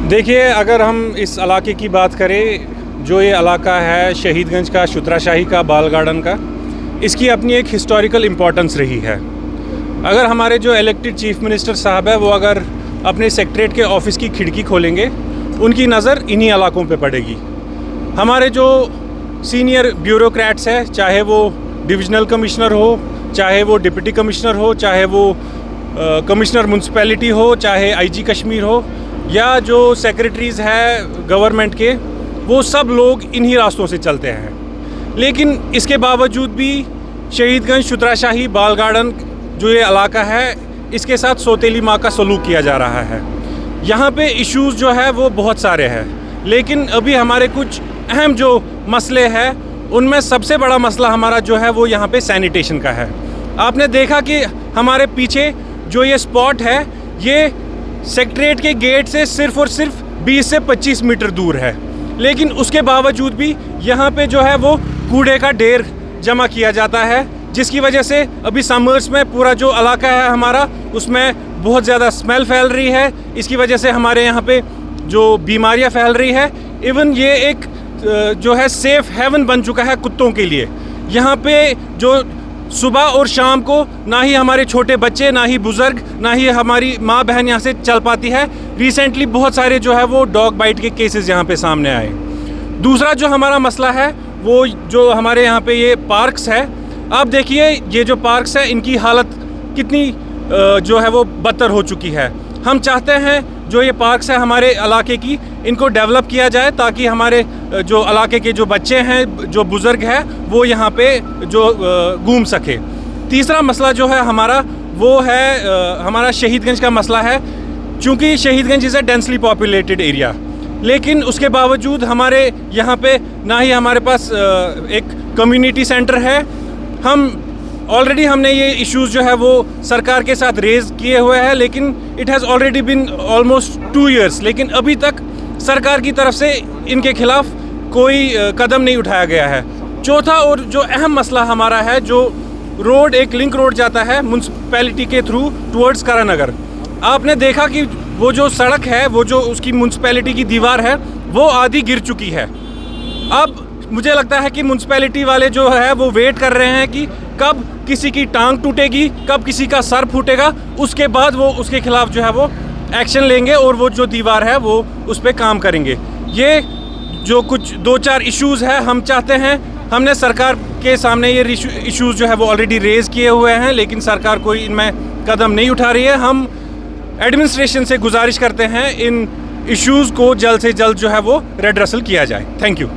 देखिए, अगर हम इस इलाके की बात करें, जो ये इलाका है शहीदगंज का, शुतराशाही का, बाल गार्डन का, इसकी अपनी एक हिस्टोरिकल इम्पोर्टेंस रही है। अगर हमारे जो इलेक्टेड चीफ मिनिस्टर साहब है वो अगर अपने सेक्रेटरीट के ऑफिस की खिड़की खोलेंगे, उनकी नज़र इन्हीं इलाकों पे पड़ेगी। हमारे जो सीनियर ब्यूरोक्रेट्स है, चाहे वो डिविजनल कमिश्नर हो, चाहे वो डिप्टी कमिश्नर हो, चाहे वो कमिश्नर म्यूनसिपैलिटी हो, चाहे आईजी कश्मीर हो, या जो सेक्रेटरीज़ है गवर्नमेंट के, वो सब लोग इन्हीं रास्तों से चलते हैं। लेकिन इसके बावजूद भी शहीदगंज, शुतराशाही, बाल गार्डन जो ये इलाका है, इसके साथ सौतेली माँ का सलूक किया जा रहा है। यहाँ पे इश्यूज़ जो है वो बहुत सारे हैं, लेकिन अभी हमारे कुछ अहम जो मसले हैं, उनमें सबसे बड़ा मसला हमारा जो है वो यहाँ पे सैनिटेशन का है। आपने देखा कि हमारे पीछे जो ये स्पॉट है, ये सेक्रेटरीट के गेट से सिर्फ़ और सिर्फ 20 से 25 मीटर दूर है, लेकिन उसके बावजूद भी यहाँ पे जो है वो कूड़े का ढेर जमा किया जाता है, जिसकी वजह से अभी समर्स में पूरा जो इलाका है हमारा, उसमें बहुत ज़्यादा स्मेल फैल रही है। इसकी वजह से हमारे यहाँ पे जो बीमारियाँ फैल रही है, इवन ये एक जो है सेफ़ हेवन बन चुका है कुत्तों के लिए। यहाँ पे जो सुबह और शाम को ना ही हमारे छोटे बच्चे, ना ही बुज़ुर्ग, ना ही हमारी माँ बहन यहाँ से चल पाती है। रिसेंटली बहुत सारे जो है वो डॉग बाइट के केसेस यहाँ पे सामने आए। दूसरा जो हमारा मसला है वो जो हमारे यहाँ पे ये पार्क्स है। आप देखिए, ये जो पार्क्स है, इनकी हालत कितनी जो है वो बदतर हो चुकी है। हम चाहते हैं जो ये पार्क्स है हमारे इलाके की, इनको डेवलप किया जाए ताकि हमारे जो इलाके के जो बच्चे हैं, जो बुज़ुर्ग हैं, वो यहाँ पे जो घूम सके। तीसरा मसला जो है हमारा, वो है हमारा शहीदगंज का मसला है। चूँकि Shahidganj is a densely populated area, लेकिन उसके बावजूद हमारे यहाँ पे ना ही हमारे पास एक कम्युनिटी सेंटर है। हमने ये इश्यूज़ जो है वो सरकार के साथ रेज़ किए हुए हैं, लेकिन it has already been almost 2 years, लेकिन अभी तक सरकार की तरफ से इनके खिलाफ कोई कदम नहीं उठाया गया है। चौथा और जो अहम मसला हमारा है, जो रोड, एक लिंक रोड जाता है म्यूनसिपैलिटी के थ्रू टुवर्ड्स करानगर। आपने देखा कि वो जो सड़क है, वो जो उसकी म्यूनसिपैलिटी की दीवार है, वो आधी गिर चुकी है। अब मुझे लगता है कि म्यूनसिपैलिटी वाले जो है वो वेट कर रहे हैं कि कब किसी की टांग टूटेगी, कब किसी का सर फूटेगा, उसके बाद वो उसके खिलाफ जो है वो एक्शन लेंगे और वो जो दीवार है वो उस पर काम करेंगे। ये जो कुछ 2-4 इश्यूज़ है, हम चाहते हैं, हमने सरकार के सामने ये इश्यूज़ जो है वो ऑलरेडी रेज़ किए हुए हैं, लेकिन सरकार कोई इनमें कदम नहीं उठा रही है। हम एडमिनिस्ट्रेशन से गुजारिश करते हैं इन इश्यूज़ को जल्द से जल्द जो है वो रेड्रेसल किया जाए। Thank you.